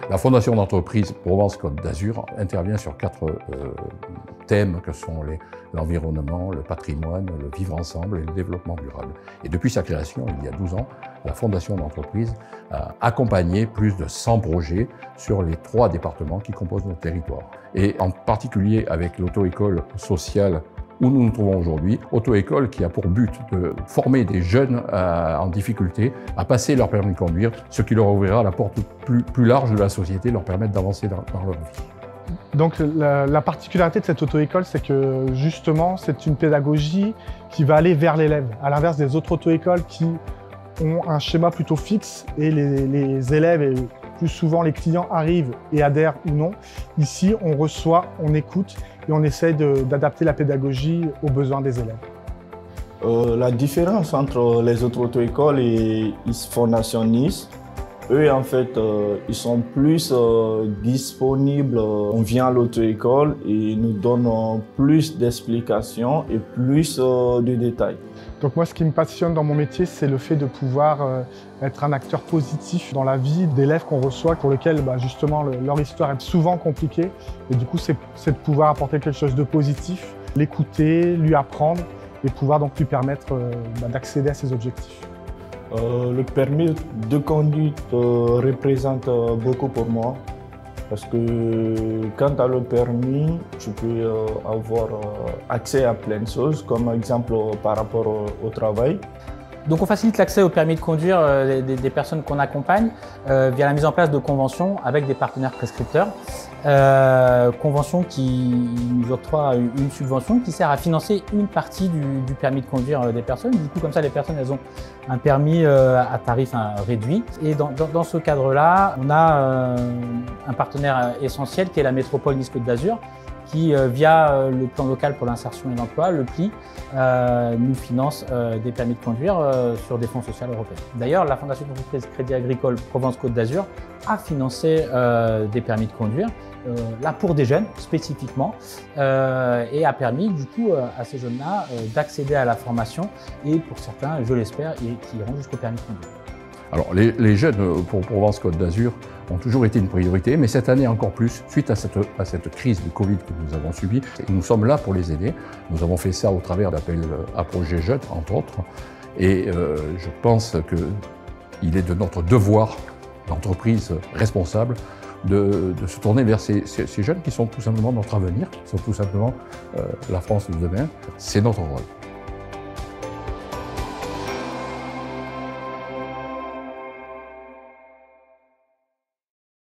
La Fondation d'entreprise Provence-Côte d'Azur intervient sur 4 thèmes que sont l'environnement, le patrimoine, le vivre ensemble et le développement durable. Et depuis sa création, il y a 12 ans, la Fondation d'entreprise a accompagné plus de 100 projets sur les 3 départements qui composent notre territoire. Et en particulier avec l'auto-école sociale où nous nous trouvons aujourd'hui, auto-école qui a pour but de former des jeunes en difficulté à passer leur permis de conduire, ce qui leur ouvrira la porte plus large de la société, leur permettre d'avancer dans leur vie. Donc la particularité de cette auto-école, c'est que justement, c'est une pédagogie qui va aller vers l'élève, à l'inverse des autres auto-écoles qui ont un schéma plutôt fixe et les élèves et plus souvent les clients arrivent et adhèrent ou non. Ici, on reçoit, on écoute et on essaye d'adapter la pédagogie aux besoins des élèves. La différence entre les autres auto-écoles et Fondation Nice, eux en fait, ils sont plus disponibles. On vient à l'auto-école et ils nous donnent plus d'explications et plus de détails. Donc moi, ce qui me passionne dans mon métier, c'est le fait de pouvoir être un acteur positif dans la vie d'élèves qu'on reçoit, pour lesquels justement leur histoire est souvent compliquée. Et du coup, c'est de pouvoir apporter quelque chose de positif, l'écouter, lui apprendre et pouvoir donc lui permettre d'accéder à ses objectifs. Le permis de conduite représente beaucoup pour moi. Parce que quand tu as le permis, tu peux avoir accès à plein de choses, comme exemple par rapport au travail. Donc on facilite l'accès au permis de conduire des personnes qu'on accompagne via la mise en place de conventions avec des partenaires prescripteurs. Convention qui nous octroie une subvention qui sert à financer une partie du permis de conduire des personnes. Du coup, comme ça, les personnes elles ont un permis à tarif réduit. Et dans ce cadre-là, on a un partenaire essentiel qui est la métropole Nice-Côte d'Azur, qui, via le plan local pour l'insertion et l'emploi, le PLI, nous finance des permis de conduire sur des fonds sociaux européens. D'ailleurs, la Fondation d'entreprise Crédit Agricole Provence-Côte d'Azur a financé des permis de conduire, là pour des jeunes spécifiquement, et a permis du coup à ces jeunes-là d'accéder à la formation et pour certains, je l'espère, qui iront jusqu'au permis de conduire. Alors les jeunes pour Provence-Côte d'Azur ont toujours été une priorité, mais cette année encore plus, suite à cette crise de Covid que nous avons subie, nous sommes là pour les aider. Nous avons fait ça au travers d'appels à projets jeunes, entre autres, et je pense qu'il est de notre devoir d'entreprise responsable de se tourner vers ces jeunes qui sont tout simplement notre avenir, qui sont tout simplement la France de demain. C'est notre rôle.